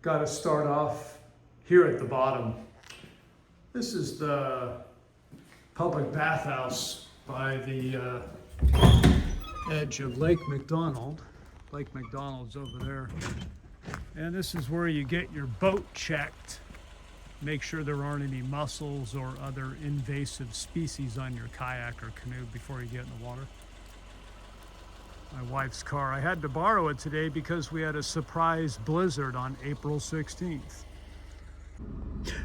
Got to start off here at the bottom. This is the public bathhouse by the edge of Lake McDonald. Lake McDonald's over there. And this is where you get your boat checked. Make sure there aren't any mussels or other invasive species on your kayak or canoe before you get in the water. My wife's car. I had to borrow it today because we had a surprise blizzard on April 16th.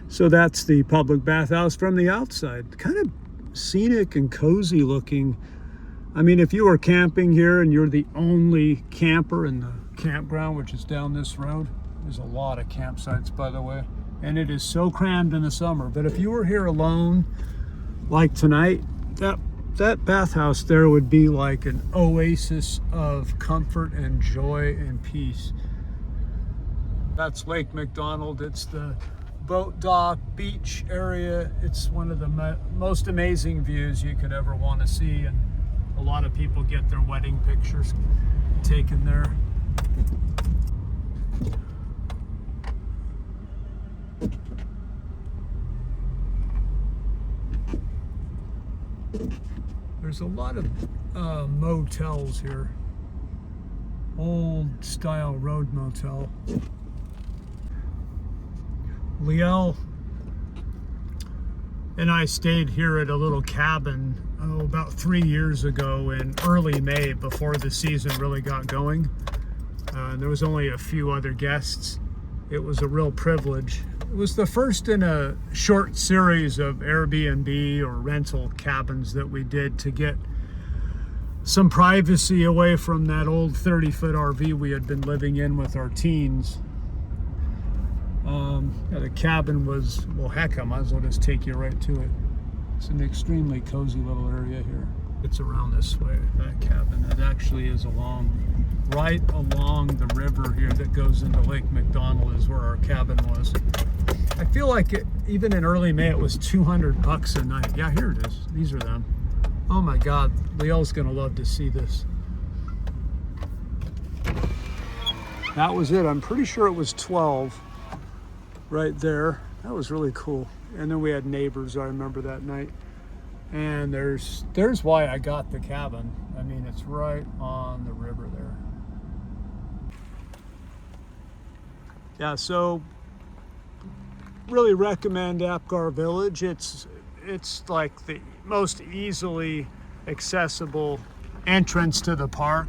So that's the public bathhouse from the outside. Kind of scenic and cozy looking. I mean, if you were camping here and you're the only camper in the campground, which is down this road, there's a lot of campsites, by the way, and it is so crammed in the summer. But if you were here alone, like tonight, that bathhouse there would be like an oasis of comfort and joy and peace. That's Lake McDonald. It's the boat dock beach area. It's one of the most amazing views you could ever want to see, and a lot of people get their wedding pictures taken there. There's a lot of motels here. Old style road motel. Liel and I stayed here at a little cabin about 3 years ago in early May, before the season really got going. There was only a few other guests. It was a real privilege. It was the first in a short series of Airbnb or rental cabins that we did to get some privacy away from that old 30-foot RV we had been living in with our teens. The cabin was, well, heck, I might as well just take you right to it. It's an extremely cozy little area here. It's around this way, that cabin. It actually is right along the river here that goes into Lake McDonald is where our cabin was. I feel like even in early May, it was $200 a night. Yeah, here it is. These are them. Oh my God, Leo's gonna love to see this. That was it. I'm pretty sure it was 12 right there. That was really cool. And then we had neighbors, I remember that night. And there's why I got the cabin. I mean, it's right on the river there. Yeah, so really recommend Apgar Village. It's like the most easily accessible entrance to the park.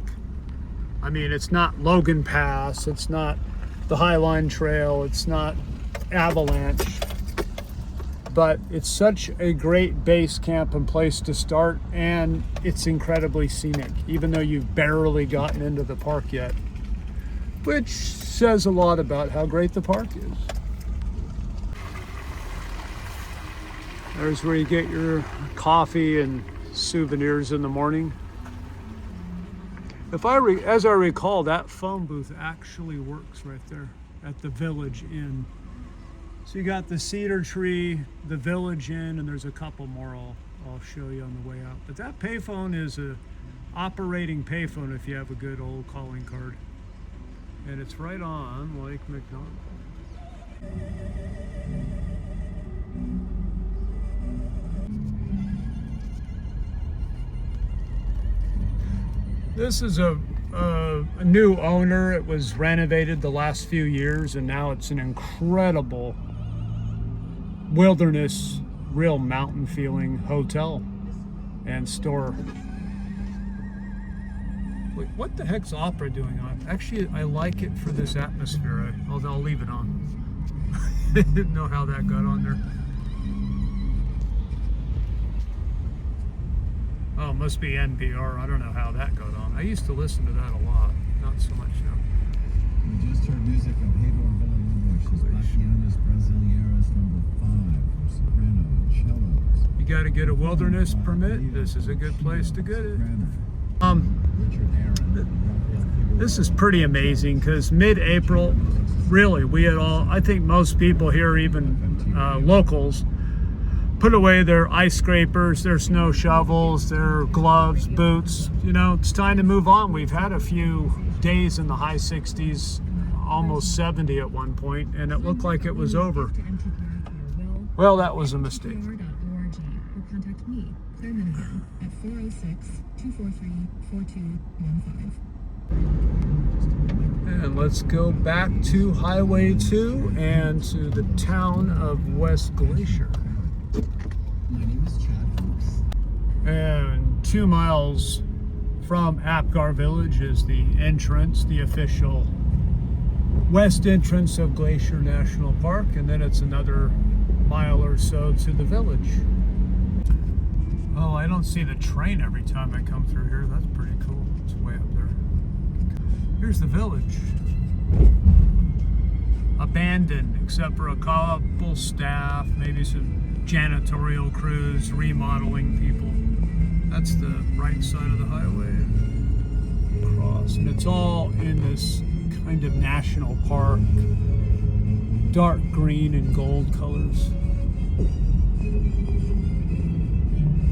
I mean, it's not Logan Pass, it's not the Highline Trail, it's not Avalanche, but it's such a great base camp and place to start, and it's incredibly scenic, even though you've barely gotten into the park yet, which says a lot about how great the park is. There's where you get your coffee and souvenirs in the morning. As I recall, that phone booth actually works right there at the Village Inn. So you got the cedar tree, the Village Inn, and there's a couple more I'll show you on the way out. But that payphone is a operating payphone if you have a good old calling card. And it's right on Lake McDonald. This is a new owner. It was renovated the last few years, and now it's an incredible wilderness, real mountain feeling hotel and store. Wait, what the heck's opera doing on? Actually, I like it for this atmosphere. I'll leave it on. I didn't know how that got on there. Oh, it must be NPR. I don't know how that got on. I used to listen to that a lot. Not so much now. We just heard music of Pedro Villa-Lobos, Bachianas Brasileiras #5, for soprano and cellos. You got to get a wilderness permit. This is a good place to get it. This is pretty amazing because mid-April, really, I think most people here, even locals, put away their ice scrapers, their snow shovels, their gloves, boots. You know, it's time to move on. We've had a few days in the high 60s almost 70 at one point, and it looked like it was over. Well, that was a mistake. Contact me, Claire Minigan, at 406-243-4215. And let's go back to Highway 2 and to the town of West Glacier. My name is Chad Hoops. And 2 miles from Apgar Village is the entrance, the official west entrance of Glacier National Park, and then it's another mile or so to the village. Oh, I don't see the train every time I come through here. That's pretty cool. It's way up there. Here's the village. Abandoned, except for a couple staff, maybe some janitorial crews, remodeling people. That's the right side of the highway. Across, and it's all in this kind of national park, dark green and gold colors.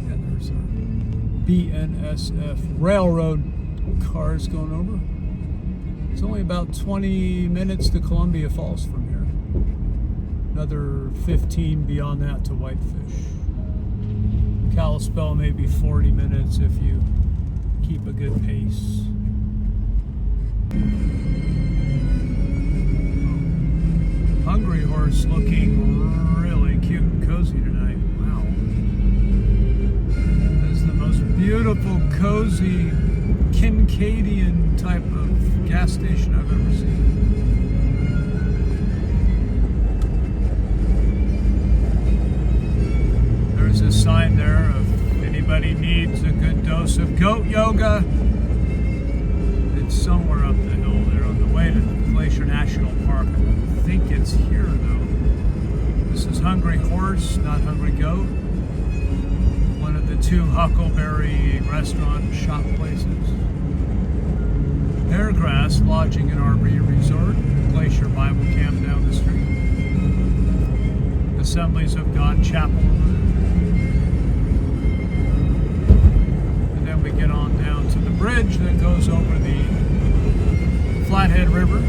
Yeah, there's a BNSF railroad cars going over. It's only about 20 minutes to Columbia Falls from here. Another 15 beyond that to Whitefish. Kalispell maybe 40 minutes if you keep a good pace. Hungry Horse looking really cute and cozy tonight. Wow. This is the most beautiful, cozy, Kincadian type of gas station I've ever seen. There's a sign there of anybody needs a good dose of goat yoga. It's somewhere up the hill there on the way to Glacier National Park. I think it's here though. This is Hungry Horse, not Hungry Goat. One of the 2 Huckleberry restaurant shop places. Peargrass Lodging and RV Resort, Glacier Bible Camp down the street. Assemblies of God Chapel. And then we get on down to the bridge that goes over the Flathead River.